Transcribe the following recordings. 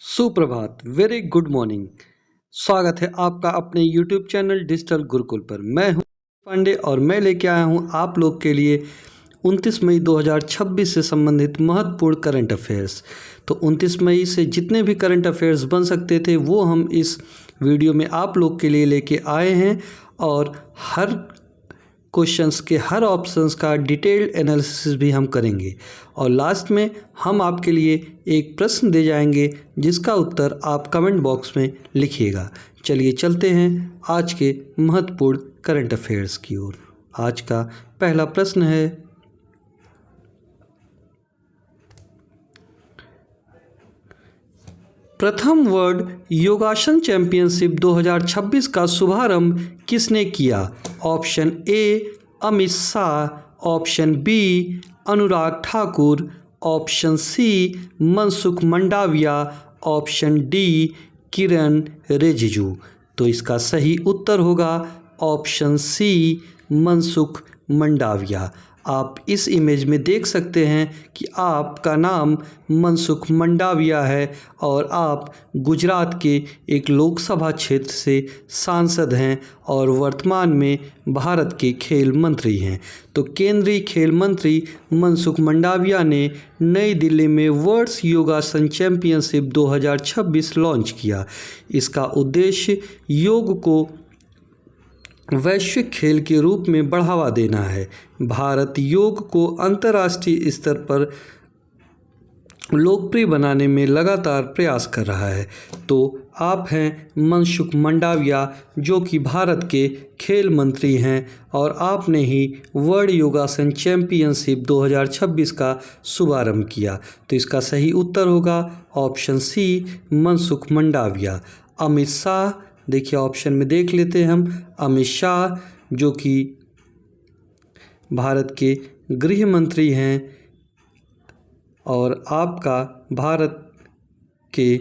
सुप्रभात, very good morning. स्वागत है आपका अपने YouTube चैनल डिजिटल गुरुकुल पर। मैं हूं पांडे और मैं लेके आया हूं आप लोग के लिए 29 मई 2026 से संबंधित महत्वपूर्ण करंट अफेयर्स। तो 29 मई से जितने भी करंट अफेयर्स बन सकते थे वो हम इस वीडियो में आप लोग के लिए लेके आए हैं और हर क्वेश्चंस के हर ऑप्शंस का डिटेल्ड एनालिसिस भी हम करेंगे और लास्ट में हम आपके लिए एक प्रश्न दे जाएंगे जिसका उत्तर आप कमेंट बॉक्स में लिखिएगा। चलिए चलते हैं आज के महत्वपूर्ण करंट अफेयर्स की ओर। आज का पहला प्रश्न है, प्रथम वर्ल्ड योगासन चैंपियनशिप 2026 का शुभारंभ किसने किया? Option A Amit Shah, option B Anurag Thakur, option C Mansukh Mandaviya, option D Kiren Rijiju. तो इसका सही उत्तर होगा ऑप्शन सी मनसुख मंडाविया। आप इस इमेज में देख सकते हैं कि आपका नाम मनसुख मंडाविया है और आप गुजरात के एक लोकसभा क्षेत्र से सांसद हैं और वर्तमान में भारत के खेल मंत्री हैं। तो केंद्रीय खेल मंत्री मनसुख मंडाविया ने नई दिल्ली में वर्ल्ड योगासन चैंपियनशिप 2026 लॉन्च किया। इसका उद्देश्य योग को वैश्विक खेल के रूप में बढ़ावा देना है। भारत योग को अंतर्राष्ट्रीय स्तर पर लोकप्रिय बनाने में लगातार प्रयास कर रहा है। तो आप हैं मनसुख मंडाविया जो कि भारत के खेल मंत्री हैं और आपने ही वर्ल्ड योगासन चैंपियनशिप 2026 का शुभारंभ किया। तो इसका सही उत्तर होगा ऑप्शन सी मनसुख मंडाविया। अमित शाह, देखिए ऑप्शन में देख लेते हैं हम, अमित शाह जो कि भारत के गृह मंत्री हैं और आपका भारत के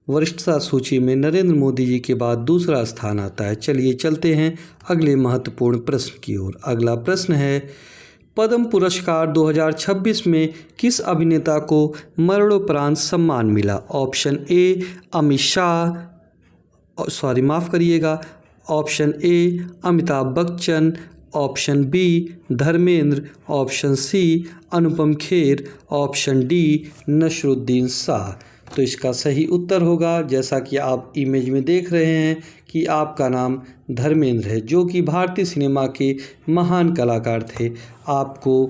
वरिष्ठता सूची में नरेंद्र मोदी जी के बाद दूसरा स्थान आता है। चलिए चलते हैं अगले महत्वपूर्ण प्रश्न की ओर। अगला प्रश्न है, पद्म पुरस्कार 2026 में किस अभिनेता को मरणोपरांत सम्मान मिला? ऑप्शन ए अमित शाह, माफ़ करिएगा, option A Amitabh Bachchan, option B Dharmendra, option C Anupam Kher, option D Naseeruddin Shah. तो इसका सही उत्तर होगा, जैसा कि आप इमेज में देख रहे हैं, कि आपका नाम धर्मेंद्र है जो कि भारतीय सिनेमा के महान कलाकार थे। आपको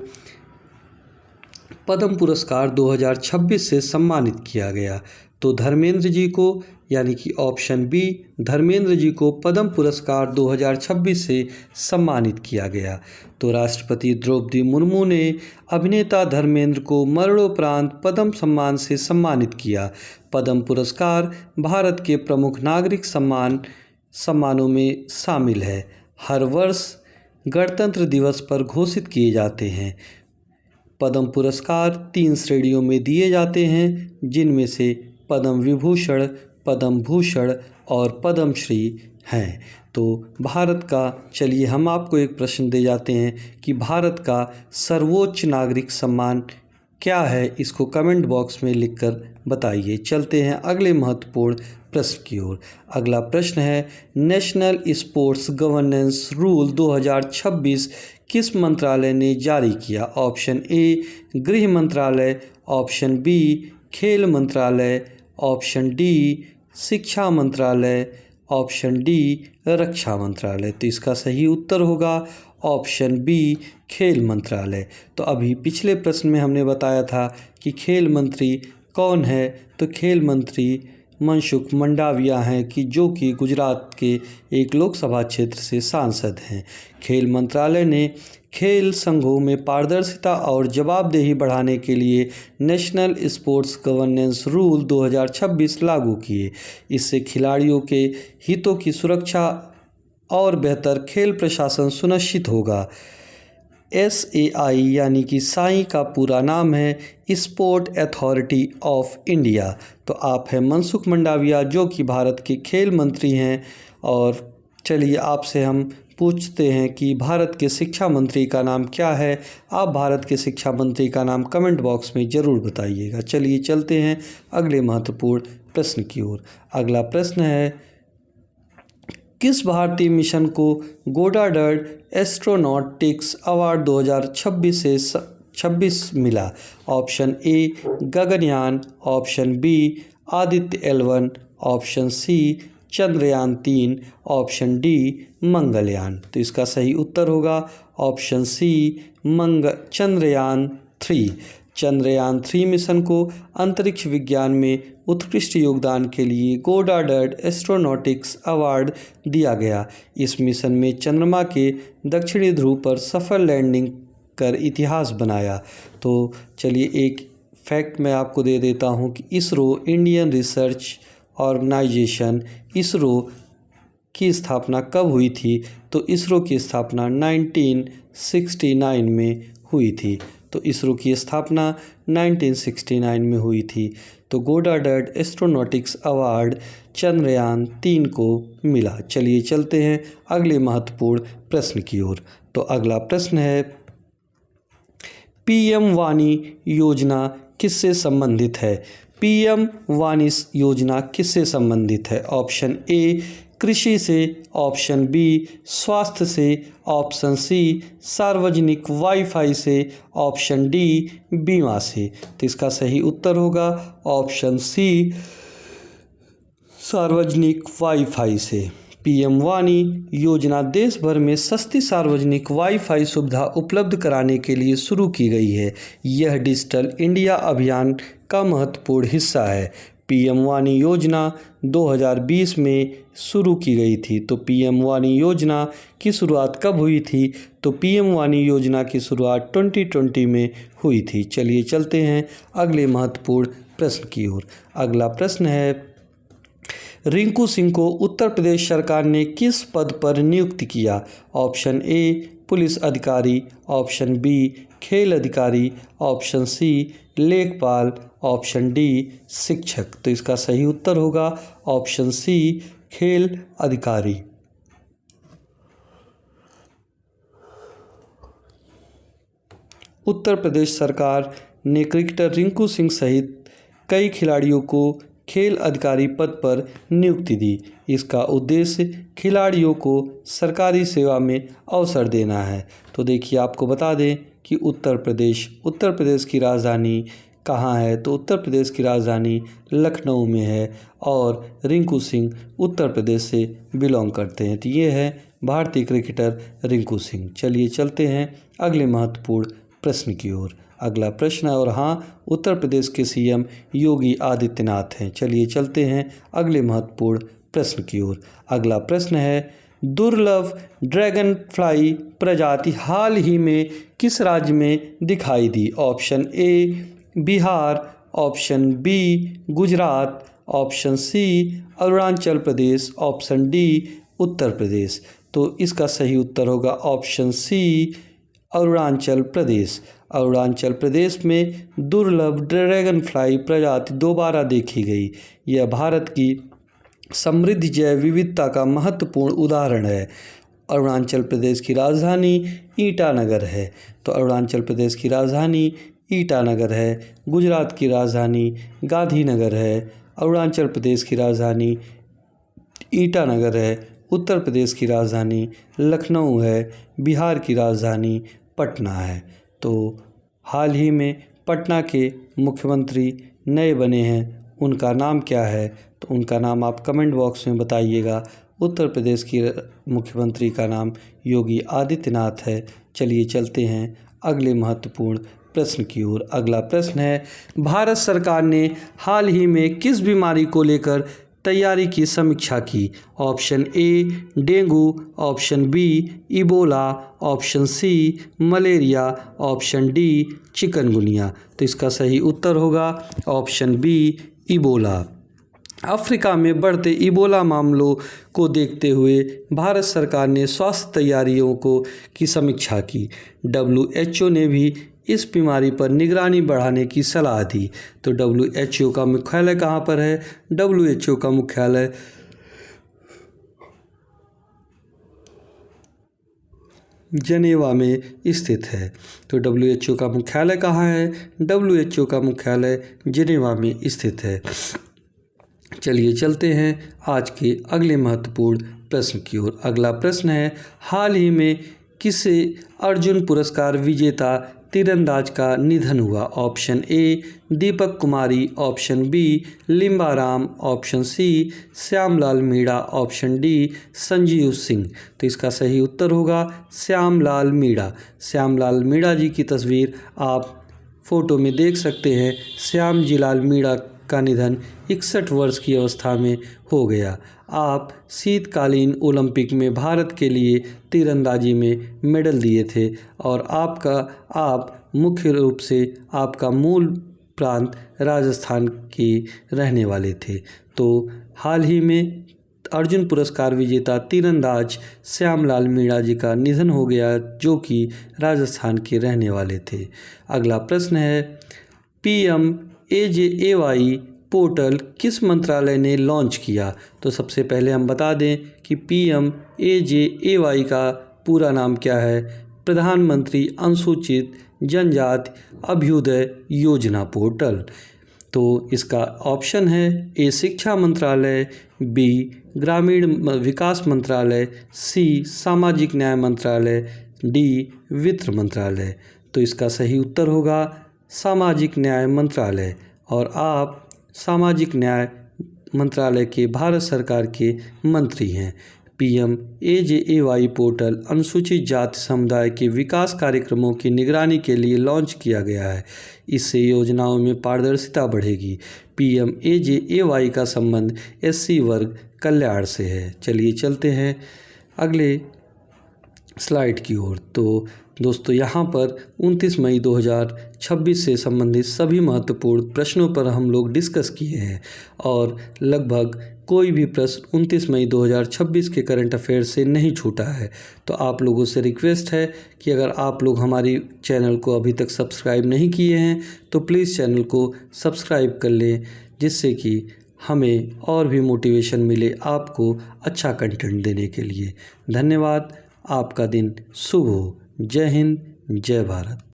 पद्म पुरस्कार 2026 से सम्मानित किया गया। तो धर्मेंद्र जी को, यानी कि ऑप्शन बी धर्मेंद्र जी को पद्म पुरस्कार 2026 से सम्मानित किया गया। तो राष्ट्रपति द्रौपदी मुर्मू ने अभिनेता धर्मेंद्र को मरणोपरांत पद्म सम्मान से सम्मानित किया। पद्म पुरस्कार भारत के प्रमुख नागरिक सम्मानों में शामिल है। हर वर्ष गणतंत्र दिवस पर घोषित किए जाते हैं। पद्म पुरस्कार 3 श्रेणियों में दिए जाते हैं, जिनमें से पद्म विभूषण, पद्म भूषण और पद्मश्री हैं। तो भारत का, चलिए हम आपको एक प्रश्न दे जाते हैं कि भारत का सर्वोच्च नागरिक सम्मान क्या है, इसको कमेंट बॉक्स में लिखकर बताइए। चलते हैं अगले महत्वपूर्ण प्रश्न की ओर। अगला प्रश्न है, नेशनल स्पोर्ट्स गवर्नेंस रूल 2026 किस मंत्रालय ने जारी किया? ऑप्शन ए गृह मंत्रालय, ऑप्शन बी खेल मंत्रालय, ऑप्शन डी शिक्षा मंत्रालय, ऑप्शन डी रक्षा मंत्रालय। तो इसका सही उत्तर होगा ऑप्शन बी खेल मंत्रालय। तो अभी पिछले प्रश्न में हमने बताया था कि खेल मंत्री कौन है, तो खेल मंत्री मनसुख मंडाविया हैं कि जो कि गुजरात के एक लोकसभा क्षेत्र से सांसद हैं। खेल मंत्रालय ने खेल संघों में पारदर्शिता और जवाबदेही बढ़ाने के लिए नेशनल स्पोर्ट्स गवर्नेंस रूल 2026 लागू किए। इससे खिलाड़ियों के हितों की सुरक्षा और बेहतर खेल प्रशासन सुनिश्चित होगा। SAI यानी कि साई का पूरा नाम है स्पोर्ट अथॉरिटी ऑफ इंडिया। तो आप हैं मनसुख मंडाविया जो कि भारत के खेल मंत्री हैं। और चलिए आपसे हम पूछते हैं कि भारत के शिक्षा मंत्री का नाम क्या है। आप भारत के शिक्षा मंत्री का नाम कमेंट बॉक्स में ज़रूर बताइएगा। चलिए चलते हैं अगले महत्वपूर्ण प्रश्न की ओर। अगला प्रश्न है, किस भारतीय मिशन को गोडार्ड एस्ट्रोनॉटिक्स अवार्ड 2026 मिला? Option A Gaganyaan, option B Aditya L1, option C Chandrayaan 3, option D Mangalyaan. तो इसका सही उत्तर होगा option C Chandrayaan 3। Chandrayaan 3 mission को अंतरिक्ष विज्ञान में उत्कृष्ट योगदान के लिए गोडार्ड एस्ट्रोनॉटिक्स अवार्ड दिया गया। इस मिशन में चंद्रमा के दक्षिणी ध्रुव पर सफल लैंडिंग कर इतिहास बनाया। तो चलिए एक फैक्ट मैं आपको दे देता हूं कि ISRO Indian research organisation ISRO की स्थापना कब हुई थी? तो इसरो की स्थापना 1969 में हुई थी। तो इसरो की स्थापना 1969 में हुई थी। तो गोडार्ड एस्ट्रोनॉटिक्स अवार्ड चंद्रयान 3 को मिला। चलिए चलते हैं अगले महत्वपूर्ण प्रश्न की ओर। तो अगला प्रश्न है, पीएम वाणी योजना किससे संबंधित है? पीएम वाणी योजना किससे संबंधित है? ऑप्शन ए कृषि से, ऑप्शन बी स्वास्थ्य से, ऑप्शन सी सार्वजनिक वाईफाई से, ऑप्शन डी बीमा से। तो इसका सही उत्तर होगा ऑप्शन सी सार्वजनिक वाईफाई से। पीएम वाणी योजना देश भर में सस्ती सार्वजनिक वाईफाई सुविधा उपलब्ध कराने के लिए शुरू की गई है। यह डिजिटल इंडिया अभियान का महत्वपूर्ण हिस्सा है। पीएम वाणी योजना 2020 में शुरू की गई थी। तो पीएम वाणी योजना की शुरुआत कब हुई थी? तो पीएम वाणी योजना की शुरुआत 2020 में हुई थी। चलिए चलते हैं अगले महत्वपूर्ण प्रश्न की ओर। अगला प्रश्न है, रिंकू सिंह को उत्तर प्रदेश सरकार ने किस पद पर नियुक्त किया? ऑप्शन ए पुलिस अधिकारी, ऑप्शन बी खेल अधिकारी, ऑप्शन सी लेखपाल, ऑप्शन डी शिक्षक। तो इसका सही उत्तर होगा ऑप्शन सी खेल अधिकारी। उत्तर प्रदेश सरकार ने क्रिकेटर रिंकू सिंह सहित कई खिलाड़ियों को खेल अधिकारी पद पर नियुक्ति दी। इसका उद्देश्य खिलाड़ियों को सरकारी सेवा में अवसर देना है। तो देखिए आपको बता दें कि उत्तर प्रदेश की राजधानी कहाँ है? तो उत्तर प्रदेश की राजधानी लखनऊ में है और रिंकू सिंह उत्तर प्रदेश से बिलोंग करते हैं। तो ये है भारतीय क्रिकेटर रिंकू सिंह। चलिए चलते हैं अगले महत्वपूर्ण प्रश्न की ओर। अगला प्रश्न है, और हाँ, उत्तर प्रदेश के सीएम योगी आदित्यनाथ हैं। चलिए चलते हैं अगले महत्वपूर्ण प्रश्न की ओर। अगला प्रश्न है, दुर्लभ ड्रैगन फ्लाई प्रजाति हाल ही में किस राज्य में दिखाई दी? Option A Bihar, option B Gujarat, option C Arunachal Pradesh, option D Uttar Pradesh. तो इसका सही उत्तर होगा ऑप्शन सी अरुणाचल प्रदेश। अरुणाचल प्रदेश में दुर्लभ ड्रैगन फ्लाई प्रजाति दोबारा देखी गई। यह भारत की समृद्ध जैव विविधता का महत्वपूर्ण उदाहरण है। अरुणाचल प्रदेश की राजधानी ईटानगर है। तो अरुणाचल प्रदेश की राजधानी ईटानगर है। गुजरात की राजधानी गांधीनगर है। अरुणाचल प्रदेश की राजधानी ईटानगर है। उत्तर प्रदेश की राजधानी लखनऊ है। बिहार की राजधानी पटना है। तो हाल ही में पटना के मुख्यमंत्री नए बने हैं, उनका नाम क्या है? तो उनका नाम आप कमेंट बॉक्स में बताइएगा। उत्तर प्रदेश की मुख्यमंत्री का नाम योगी आदित्यनाथ है। चलिए चलते हैं अगले महत्वपूर्ण प्रश्न की ओर। अगला प्रश्न है, भारत सरकार ने हाल ही में किस बीमारी को लेकर तैयारी की समीक्षा की? Option A dengue, option B Ebola, option C malaria, option D chikungunya. तो इसका सही उत्तर होगा ऑप्शन बी इबोला। अफ्रीका में बढ़ते इबोला मामलों को देखते हुए भारत सरकार ने स्वास्थ्य तैयारियों की समीक्षा की। WHO ने भी इस बीमारी पर निगरानी बढ़ाने की सलाह दी। तो WHO का मुख्यालय कहाँ पर है? WHO का मुख्यालय जनेवा में स्थित है। तो WHO का मुख्यालय कहाँ है? WHO का मुख्यालय जनेवा में स्थित है। चलिए चलते हैं आज के अगले महत्वपूर्ण प्रश्न की ओर। अगला प्रश्न है, हाल ही में किसे अर्जुन पुरस्कार विजेता तीरंदाज का निधन हुआ? Option A Deepak Kumari, option B Limbaram, option C Shyamlal Meena, option D Sanjeev Singh. तो इसका सही उत्तर होगा श्यामलाल मीणा। श्यामलाल मीणा जी की तस्वीर आप फोटो में देख सकते हैं। श्याम जी लाल मीणा का निधन 61 वर्ष की अवस्था में हो गया। आप शीतकालीन ओलंपिक में भारत के लिए तीरंदाजी में मेडल दिए थे और आप मुख्य रूप से आपका मूल प्रांत राजस्थान के रहने वाले थे। तो हाल ही में अर्जुन पुरस्कार विजेता तीरंदाज श्यामलाल मीणा जी का निधन हो गया, जो कि राजस्थान के रहने वाले थे। अगला प्रश्न है, PMAJAY पोर्टल किस मंत्रालय ने लॉन्च किया? तो सबसे पहले हम बता दें कि PMAJAY का पूरा नाम क्या है? प्रधानमंत्री अनुसूचित जनजाति अभ्युदय योजना पोर्टल। तो इसका ऑप्शन है ए शिक्षा मंत्रालय, बी ग्रामीण विकास मंत्रालय, सी सामाजिक न्याय मंत्रालय, डी वित्त मंत्रालय। तो इसका सही उत्तर होगा सामाजिक न्याय मंत्रालय। और आप सामाजिक न्याय मंत्रालय के भारत सरकार के मंत्री हैं। PMAJAY पोर्टल अनुसूचित जाति समुदाय के विकास कार्यक्रमों की निगरानी के लिए लॉन्च किया गया है। इससे योजनाओं में पारदर्शिता बढ़ेगी। PMAJAY का संबंध SC वर्ग कल्याण से है। चलिए चलते हैं अगले स्लाइड की ओर। तो दोस्तों, यहाँ पर 29 मई 2026 से संबंधित सभी महत्वपूर्ण प्रश्नों पर हम लोग डिस्कस किए हैं और लगभग कोई भी प्रश्न 29 मई 2026 के करंट अफेयर से नहीं छूटा है। तो आप लोगों से रिक्वेस्ट है कि अगर आप लोग हमारी चैनल को अभी तक सब्सक्राइब नहीं किए हैं तो प्लीज़ चैनल को सब्सक्राइब कर लें, जिससे कि हमें और भी मोटिवेशन मिले आपको अच्छा कंटेंट देने के लिए। धन्यवाद। आपका दिन शुभ हो। जय हिंद, जय भारत।